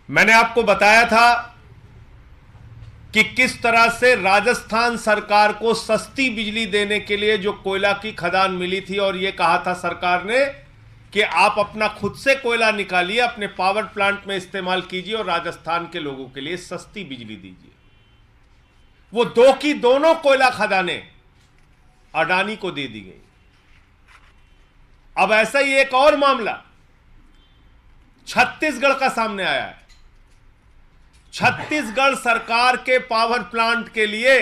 मैंने आपको बताया था कि किस तरह से राजस्थान सरकार को सस्ती बिजली देने के लिए जो कोयला की खदान मिली थी, और यह कहा था सरकार ने कि आप अपना खुद से कोयला निकालिए, अपने पावर प्लांट में इस्तेमाल कीजिए और राजस्थान के लोगों के लिए सस्ती बिजली दीजिए। वो दो की दोनों कोयला खदानें अडानी को दे दी गई। अब ऐसा ही एक और मामला छत्तीसगढ़ का सामने आया है। छत्तीसगढ़ सरकार के पावर प्लांट के लिए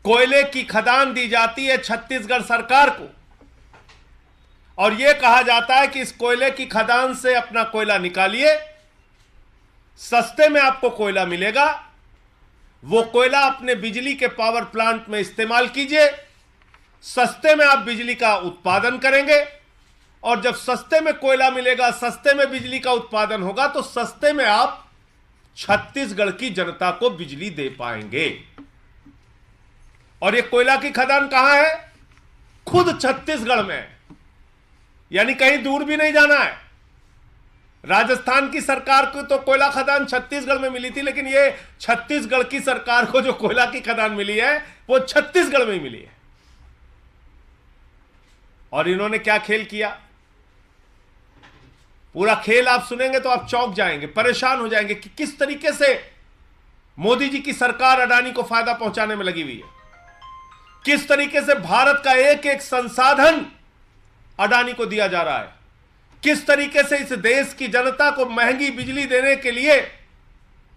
कोयले की खदान दी जाती है छत्तीसगढ़ सरकार को, और यह कहा जाता है कि इस कोयले की खदान से अपना कोयला निकालिए, सस्ते में आपको कोयला मिलेगा, वो कोयला अपने बिजली के पावर प्लांट में इस्तेमाल कीजिए, सस्ते में आप बिजली का उत्पादन करेंगे, और जब सस्ते में कोयला मिलेगा, सस्ते में बिजली का उत्पादन होगा, तो सस्ते में आप छत्तीसगढ़ की जनता को बिजली दे पाएंगे। और ये कोयला की खदान कहां है? खुद छत्तीसगढ़ में, यानी कहीं दूर भी नहीं जाना है। राजस्थान की सरकार को तो कोयला खदान छत्तीसगढ़ में मिली थी, लेकिन ये छत्तीसगढ़ की सरकार को जो कोयला की खदान मिली है वो छत्तीसगढ़ में ही मिली है। और इन्होंने क्या खेल किया, पूरा खेल आप सुनेंगे तो आप चौंक जाएंगे, परेशान हो जाएंगे कि किस तरीके से मोदी जी की सरकार अडानी को फायदा पहुंचाने में लगी हुई है, किस तरीके से भारत का एक एक संसाधन अडानी को दिया जा रहा है, किस तरीके से इस देश की जनता को महंगी बिजली देने के लिए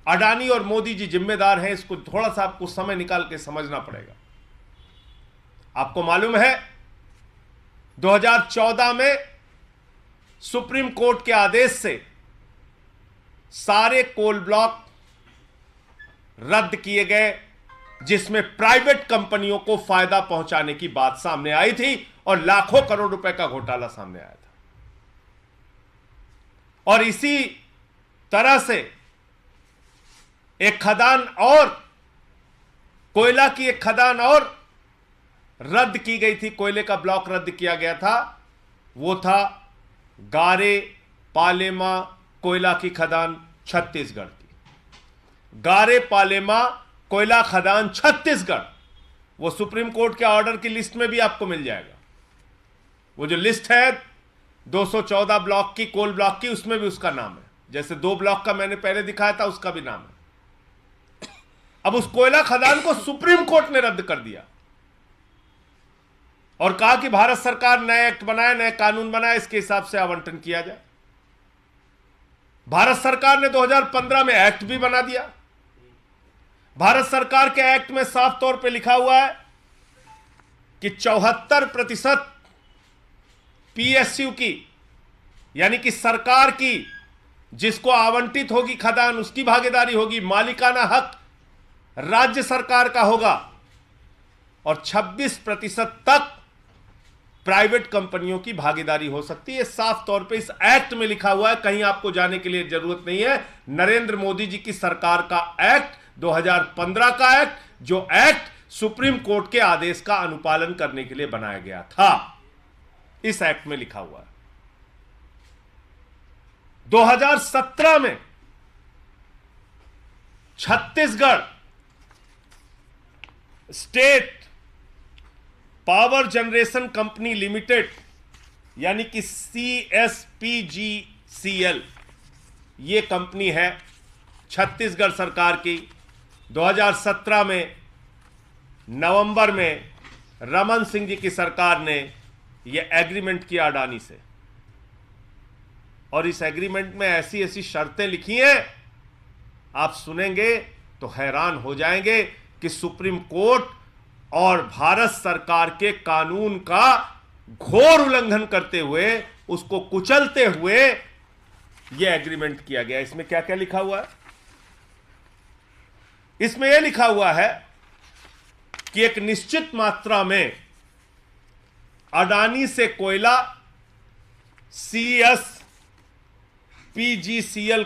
अडानी और मोदी जी जिम्मेदार हैं। इसको थोड़ा सा आपको समय निकाल के समझना पड़ेगा। आपको मालूम है 2014 में सुप्रीम कोर्ट के आदेश से सारे कोल ब्लॉक रद्द किए गए, जिसमें प्राइवेट कंपनियों को फायदा पहुंचाने की बात सामने आई थी और लाखों करोड़ रुपए का घोटाला सामने आया था। और इसी तरह से एक खदान और, कोयला की एक खदान और रद्द की गई थी, कोयले का ब्लॉक रद्द किया गया था। वो था गारे पालेमा कोयला की खदान छत्तीसगढ़ की। गारे पालेमा कोयला खदान छत्तीसगढ़, वो सुप्रीम कोर्ट के ऑर्डर की लिस्ट में भी आपको मिल जाएगा। वो जो लिस्ट है 214 ब्लॉक की, कोल ब्लॉक की, उसमें भी उसका नाम है। जैसे 2 ब्लॉक का मैंने पहले दिखाया था, उसका भी नाम है। अब उस कोयला खदान को सुप्रीम कोर्ट ने रद्द कर दिया और कहा कि भारत सरकार नए एक्ट बनाए, नए कानून बनाए, इसके हिसाब से आवंटन किया जाए। भारत सरकार ने 2015 में एक्ट भी बना दिया। भारत सरकार के एक्ट में साफ तौर पे लिखा हुआ है कि 74% पीएसयू की, यानी कि सरकार की, जिसको आवंटित होगी खदान उसकी भागीदारी होगी, मालिकाना हक राज्य सरकार का होगा, और 26% तक प्राइवेट कंपनियों की भागीदारी हो सकती है। साफ तौर पे इस एक्ट में लिखा हुआ है, कहीं आपको जाने के लिए जरूरत नहीं है। नरेंद्र मोदी जी की सरकार का एक्ट, 2015 का एक्ट, जो एक्ट सुप्रीम कोर्ट के आदेश का अनुपालन करने के लिए बनाया गया था, इस एक्ट में लिखा हुआ है। 2017 में Chhattisgarh state power generation company limited, यानी कि CSPGCL, ये कंपनी है छत्तीसगढ़ सरकार की। 2017 में नवंबर में रमन सिंह जी की सरकार ने यह एग्रीमेंट किया अडानी से, और इस एग्रीमेंट में ऐसी ऐसी शर्तें लिखी हैं, आप सुनेंगे तो हैरान हो जाएंगे कि सुप्रीम कोर्ट और भारत सरकार के कानून का घोर उल्लंघन करते हुए, उसको कुचलते हुए यह एग्रीमेंट किया गया। इसमें क्या क्या लिखा हुआ है? इसमें यह लिखा हुआ है कि एक निश्चित मात्रा में अडानी से कोयला CSPGCL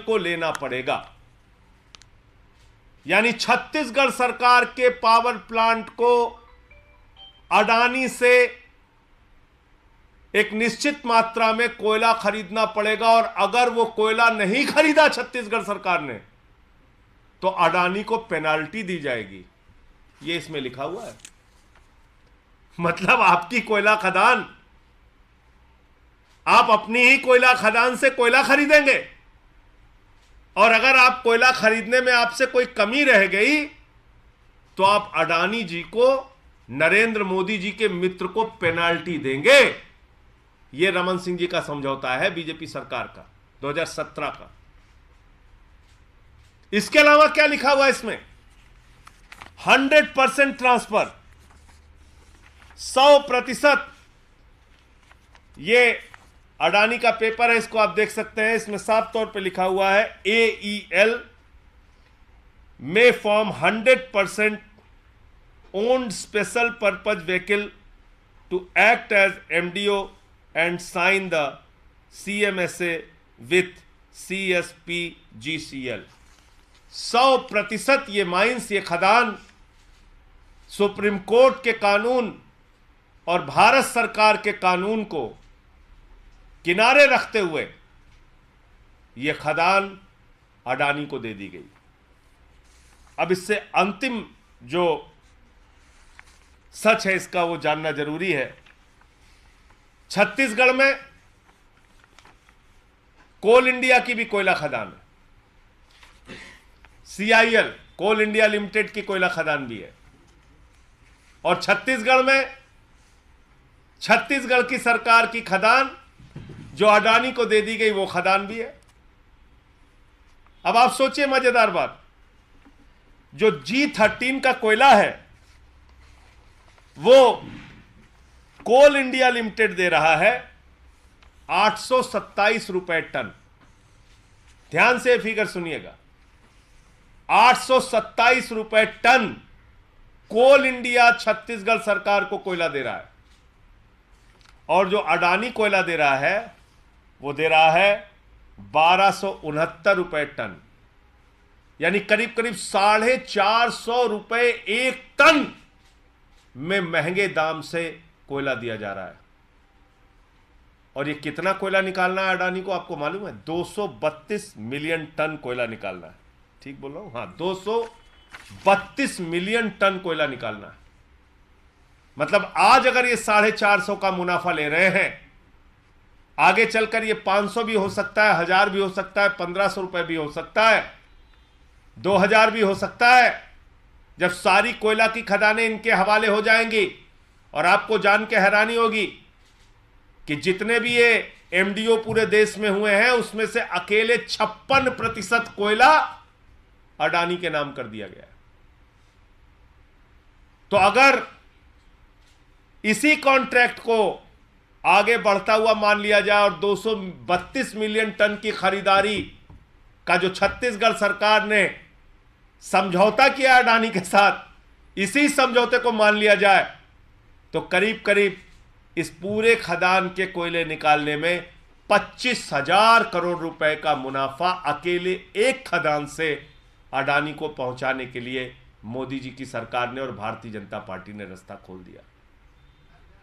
को लेना पड़ेगा, यानी छत्तीसगढ़ सरकार के पावर प्लांट को अडानी से एक निश्चित मात्रा में कोयला खरीदना पड़ेगा, और अगर वो कोयला नहीं खरीदा छत्तीसगढ़ सरकार ने तो अडानी को पेनाल्टी दी जाएगी। ये इसमें लिखा हुआ है। मतलब आपकी कोयला खदान, आप अपनी ही कोयला खदान से कोयला खरीदेंगे, और अगर आप कोयला खरीदने में आपसे कोई कमी रह गई तो आप अडानी जी को, नरेंद्र मोदी जी के मित्र को पेनाल्टी देंगे। यह रमन सिंह जी का समझौता है बीजेपी सरकार का 2017 का। इसके अलावा क्या लिखा हुआ है इसमें? 100% ट्रांसफर, 100%। ये अडानी का पेपर है, इसको आप देख सकते हैं। इसमें साफ तौर पे लिखा हुआ है AEL may form 100% owned special purpose vehicle to act as MDO and sign the CMSA with CSPGCL। 100% ये माइंस, ये खदान सुप्रीम कोर्ट के कानून और भारत सरकार के कानून को किनारे रखते हुए ये खदान अडानी को दे दी गई। अब इससे अंतिम जो सच है इसका वो जानना जरूरी है। छत्तीसगढ़ में कोल इंडिया की भी कोयला खदान है, CIL कोल इंडिया लिमिटेड की कोयला खदान भी है, और छत्तीसगढ़ में छत्तीसगढ़ की सरकार की खदान जो अडानी को दे दी गई वो खदान भी है। अब आप सोचिए मजेदार बात, जो G13 का कोयला है वो कोल इंडिया लिमिटेड दे रहा है 827 रुपए टन। ध्यान से फिगर सुनिएगा, 827 रुपए टन कोल इंडिया छत्तीसगढ़ सरकार को कोयला दे रहा है, और जो अडानी कोयला दे रहा है वो दे रहा है 1269 रुपए टन, यानी करीब करीब 450 रुपए एक टन में महंगे दाम से कोयला दिया जा रहा है। और ये कितना कोयला निकालना है अडानी को, आपको मालूम है? 232 मिलियन टन कोयला निकालना है। ठीक बोल रहा हूं? हाँ, 232 मिलियन टन कोयला निकालना है। मतलब आज अगर ये 450 का मुनाफा ले रहे हैं, आगे चलकर ये 500 भी हो सकता है, 1000 भी हो सकता है, 1500 रुपए भी हो सकता है, 2000 भी हो सकता है, जब सारी कोयला की खदानें इनके हवाले हो जाएंगी। और आपको जान के हैरानी होगी कि जितने भी ये MDO पूरे देश में हुए हैं उसमें से अकेले 56% कोयला अडानी के नाम कर दिया गया है। तो अगर इसी कॉन्ट्रैक्ट को आगे बढ़ता हुआ मान लिया जाए और 232 मिलियन टन की खरीदारी का जो छत्तीसगढ़ सरकार ने समझौता किया अडानी के साथ, इसी समझौते को मान लिया जाए तो करीब करीब इस पूरे खदान के कोयले निकालने में 25,000 करोड़ रुपए का मुनाफा अकेले एक खदान से अडानी को पहुंचाने के लिए मोदी जी की सरकार ने और भारतीय जनता पार्टी ने रास्ता खोल दिया।